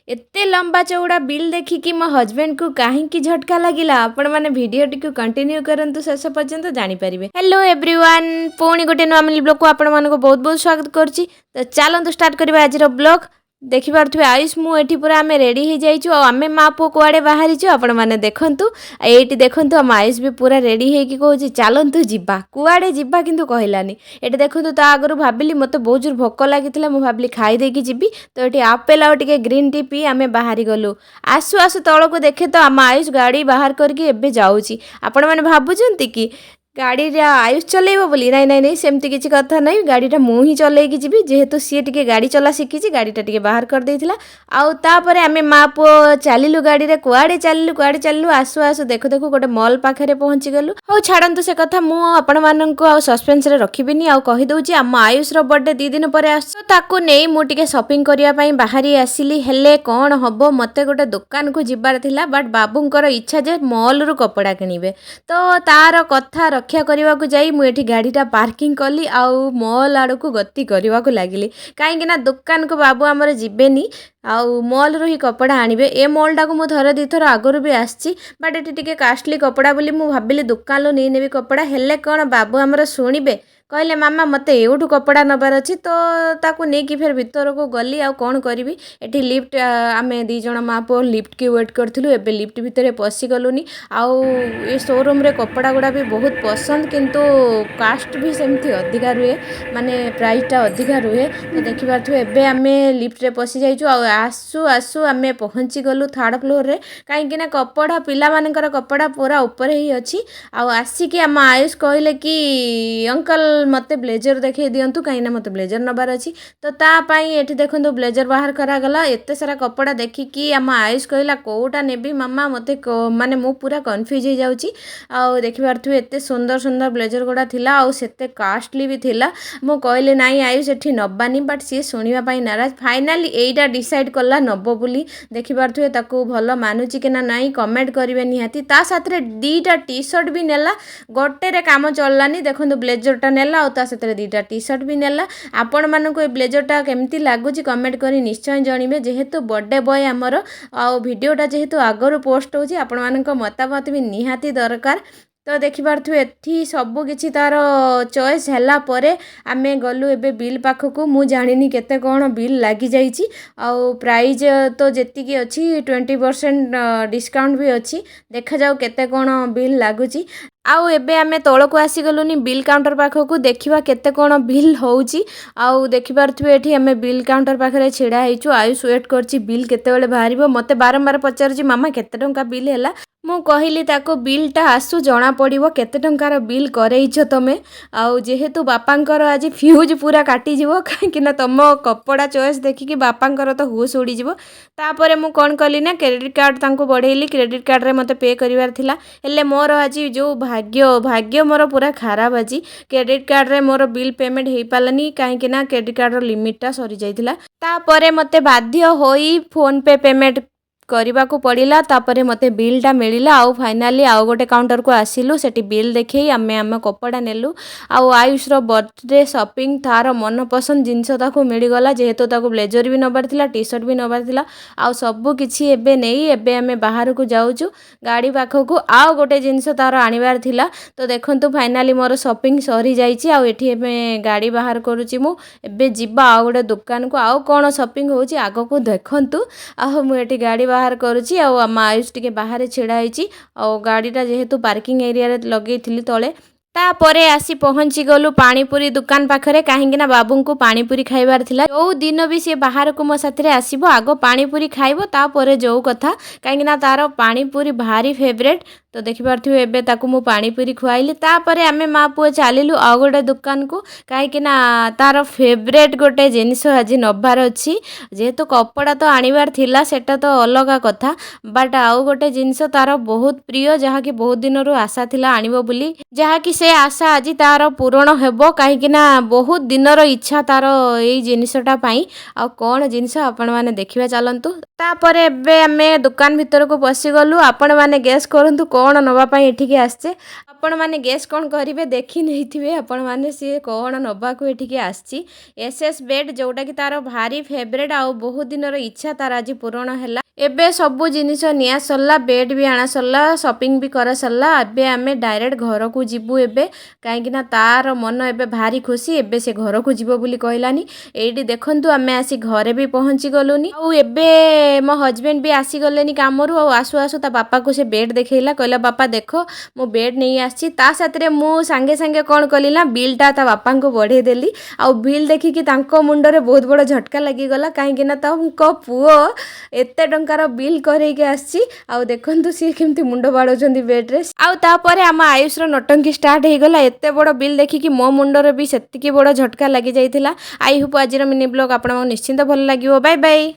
एते लंबा चौड़ा बिल देखिकी मो हस्बैंड को कहीं झटका लगिला आपण माने वीडियो टी कंटिन्यू करंतु शेष पर्यंत जानी परिबे। हेलो एवरीवन, पुणी गोटे नुआ मिल ब्लॉग को आपण मानको बहुत बहुत स्वागत करची। तो चलंतु स्टार्ट करबा आज रो ब्लॉग। देखि पारथुवे आयुष मु एठी पूरा आमे रेडी हो जाइछु आ आमे मा पो कुआडे बाहरिछु आपण माने देखंतु। एठी देखंतु हम आयुष भी पूरा रेडी हेकी कहूची चलंतु जिबा कुआडे जिबा किंतु कहलानी। एठी देखंतु ता आगरु भाबिली मते बहुत जोर भोक लागितिला मु भाबिली खाई देकी जिबी। तो एठी आपेल आ टिके ग्रीन टी पी आमे बाहरी गलु। आसु आसु तळको देखे तो हम आयुष गाड़ी बाहर करके एबे जाउची। आपण माने भाबुचंती कि गाड़ी आयुष चलेब बोली नाई नाई नाई सेमती किसी कथा नहीं। गाड़ीटा मु ही चलैकी जीवी जेहेतु सी टिके गाड़ी चला शिखी गाड़ीटा टिके बाहर कर देइथिला। आउ तापरे आमे मा पो चलिलु गाड़ी रे कुआडे चलिलु आसु आसु देखु देखु गोटे मॉल पाखरे पहुंची गलु। हो छाड़ंतु से कथा मु आपण माननकु आ सस्पेंस रे रखिबिनी आ कहि दउची हम आयुष रो बर्थडे 2 दिन परे आसु ताकू नै मु टिके शॉपिंग करिया पई बाहरी आसिली। हेले कोन हबो मते गोटे दुकान को जिबार थिला बट बाबूंकर इच्छा जे मॉल रो कपड़ा किनिबे। तो तार कथा रक्षा करने को जाई मु एठी गाड़ीटा पार्किंग कली आउ मॉल आड़ को गति करने को लगिली। कहीं दुकान को बाबू आमर जीवेनी आउ मॉल रो ही कपड़ा आनिबे। ए मॉल को मु थरे दी थर आगुरु भी आछि बट एठी टिके कास्टली कपड़ा बोली मु भाबिली दुकान लो नै नेबी कपड़ा। हेले कोन बाबू आमर शुणिबे कहले मामा मते एउठू कपड़ा नबार अछि। तो ताकू नै कि फेर भीतर को गली आ कोन करबी। एठी लिफ्ट आमे दी जण मा पो लिफ्ट की वेट करथिलु। एबे लिफ्ट भितरे पसी गलुनी। आउ ए शोरूम रे कपड़ा गुडा भी बहुत पसंद किंतु कास्ट भी सेमती अधिका रुहे माने प्राइसटा अधिका रुहे। तो देखि पारथु एबे आमे लिफ्ट रे पसी जाइछु आ आसु आसु आमे पहुंची गलु थर्ड फ्लोर रे। काहे कि ना कपड़ा पिला मानकर कपड़ा पूरा ऊपर ही अछि। आ आसी कि हम आयुष कहले कि अंकल मते ब्लेजर देखे दियंतु कहीं ना मते ब्लेजर नबार अछि। तो ता पई एठी देखंतु ब्लेजर बाहर करा गला। एते सारा कपड़ा देखि कि हम आयुष कहला कोउटा नेबी मामा मते माने मु पूरा कंफ्यूज हो जाउची। आ देखि पारथु एते सुंदर सुंदर ब्लेजर गुडा थिला आ सेते कास्टली भी थिला। मु कहले नाई आयुष एठी नबानी बट सी सुनिबा पई नाराज। फाइनली एइटा डिसाइड करला नबो बोली। देखि पारथु ताकू भलो मानुची कि ना नाई कमेंट करिवे निहाती। ता साथरे दीटा टी शर्ट भी नेला गोटे रे काम चललानी। देखंतु ब्लेजरटा नेला आ ता साथरे दीटा टी शर्ट भी नेला। आपण मानको ए ब्लेजरटा केमती लागुची कमेंट करी निश्चय जणिबे। जेहेतु बर्थडे बॉय हमर आ वीडियोटा जेहेतु आगरु पोस्ट होची आपण मानको मतामत भी निहाती दरकार। तो देखि पारथु एठी सबु किछि तार चॉइस हैला परे आमे गलु एबे बिल पाखकु। मु जानिनी केते कोन बिल लागी जाईची आ प्राइस तो जेति की अछि 20% डिस्काउंट भी अछि। देखा जाऊ केते कोन बिल लागुची। आउ एबे आमे तळको आसी गलुनी बिल काउंटर पाखकु देखिबा केते कोन बिल होउची। आउ देखि पारथु एठी आमे बिल काउंटर पाखरे छिडा हेचु। आयुष वेट करची बिल केते बेले बाहरिबो। मते बारंबार पचारची मामा केते टंका बिल हैला। मु कहली ताको बिलटा आसु जना पड़िबो केते टंकार बिल करैछ तमे। आउ जेहेतु बापांकर आज फ्यूज पूरा काटी जिवो कि ना तम कपड़ा चॉइस देखि कि बापांकर तो होश उड़ी जिवो। तापरे मु कोन कली ना क्रेडिट कार्ड तांको बढ़ेली। क्रेडिट कार्ड रे मते पे करिवार थिला हेले मोर आज जो भाग्य मोर पूरा खराब अछि। क्रेडिट कार्ड रे मोर बिल पेमेंट हेई पालानी काहे कि ना क्रेडिट कार्ड रो लिमिटटा सरी जाइथिला। तापरे मते बाध्य होई फोन पे पेमेंट करने को पड़ा। तापरे मते बिलटा मिलला। आउ फाइनाली आउ गोटे काउंटर को आसिलु। सेठी बिल देखई आमे आमे कपड़ा नेलु। आउ आयुष रो बर्थडे शॉपिंग तार मन पसंद जिनस ताको मिलगला। जेहेतु ताको ब्लेजर भी नबार थिला टी शर्ट भी नबार थिला। आउ सबु किछि एबे नेई एबे आमे बाहर को जाउछु गाड़ी पाखकु। आउ गोटे जिनस तार आनिबार थिला। तो देखंतु फाइनाली मोर शॉपिंग सरी जाईची। आउ एठी एबे गाड़ी बाहर करूची मु एबे जिबा आउ गोटे दुकान को। आउ कोन शॉपिंग होची आगो को देखंतु। आउ मु एठी गाड़ी बाहर करूची। आउ हम आयुष टिके बाहर छिड़ा हेची। आउ गाड़ीटा जेहेतु पार्किंग एरिया रे लगेई थिली तळे। तापरे आसी पहुंची गलु पानीपुरी दुकान पाखरे। काहेकि ना बाबू को पानीपुरी खाइबार थिला। जो दिन भी से बाहर को मो साथरे आसीबो आगो पानीपुरी खाइबो तापरे जो कथा। काहेकि ना तार पानीपुरी भारी फेवरेट। तो देखि पारथु एबे ताकू मु पानीपुरी खुआइली। तापरे आमे मा पुओ चलिलु आ गोटे दुकान को। काहेकि ना तार फेवरेट गोटे जिनिस आज नबार अछि। जेहेतु कपड़ा तो आनिबार थिला सेटा तो अलगा कथा बट आउ गोटे जिनिस तार बहुत प्रिय जहा कि बहुत दिन रु आशा थिला आनिबो बोली। जहा कि से आशा आज तार पूरण हेबो। काहेकि ना बहुत दिन रो इच्छा तार एई जिनिसटा पई। आ कोन जिनिस आपण माने देखिबा चलंतु। ତାପରେ ଏବେ ଆମେ ଦୋକାନ ଭିତରକୁ ପଶିଗଲୁ। ଆପଣମାନେ ଗେସ୍ କରନ୍ତୁ କ'ଣ ନେବା ପାଇଁ ଏଠିକି ଆସିଛେ। ଆପଣମାନେ ଗେସ୍ କ'ଣ କରିବେ ଦେଖି ନେଇଥିବେ ଆପଣମାନେ ସିଏ କ'ଣ ନେବାକୁ ଏଠିକି ଆସିଛି। ଏସ୍ଏସ୍ ବେଡ୍ ଯେଉଁଟାକି ତା'ର ଭାରି ଫେଭରେଟ୍ ଆଉ ବହୁତ ଦିନର ଇଚ୍ଛା ତା'ର ଆଜି ପୂରଣ ହେଲା। ଏବେ ସବୁ ଜିନିଷ ନିଆ ସରିଲା, ବେଡ୍ ବି ଆଣା ସରିଲା, ସପିଂ ବି କରା ସରିଲା। ଏବେ ଆମେ ଡାଇରେକ୍ଟ ଘରକୁ ଯିବୁ ଏବେ, କାହିଁକିନା ତା'ର ମନ ଏବେ ଭାରି ଖୁସି। ଏବେ ସେ ଘରକୁ ଯିବ ବୋଲି କହିଲାନି। ଏଇଠି ଦେଖନ୍ତୁ ଆମେ ଆସି ଘରେ ବି ପହଞ୍ଚି ଗଲୁନି। ଆଉ ଏବେ ମୋ ହଜବେଣ୍ଡ ବି ଆସିଗଲେନି କାମରୁ। ଆଉ ଆସୁ ଆସୁ ତା ବାପାକୁ ସେ ବେଡ୍ ଦେଖେଇଲା, କହିଲା ବାପା ଦେଖ ମୁଁ ବେଡ୍ ନେଇ ଆସିଛି। ତା ସାଥିରେ ମୁଁ ସାଙ୍ଗେ ସାଙ୍ଗେ କ'ଣ କଲି ନା ବିଲ୍ଟା ତା ବାପାଙ୍କୁ ବଢ଼େଇ ଦେଲି। ଆଉ ବିଲ୍ ଦେଖିକି ତାଙ୍କ ମୁଣ୍ଡରେ ବହୁତ ବଡ଼ ଝଟକା ଲାଗିଗଲା, କାହିଁକିନା ତାଙ୍କ ପୁଅ ଏତେ ଟଙ୍କାର ବିଲ୍ କରେଇକି ଆସିଛି। ଆଉ ଦେଖନ୍ତୁ ସିଏ କେମିତି ମୁଣ୍ଡ ବାଡ଼ଉଛନ୍ତି ବେଡ୍ରେ। ଆଉ ତାପରେ ଆମ ଆୟୁଷର ନଟଙ୍କି ଷ୍ଟାର୍ଟ ହେଇଗଲା। ଏତେ ବଡ଼ ବିଲ୍ ଦେଖିକି ମୋ ମୁଣ୍ଡରେ ବି ସେତିକି ବଡ଼ ଝଟକା ଲାଗିଯାଇଥିଲା। ଆଇ ହୋପ୍ ଆଜିର ମିନି ବ୍ଲଗ୍ ଆପଣଙ୍କୁ ନିଶ୍ଚିନ୍ତ ଭଲ ଲାଗିବ। Bye bye.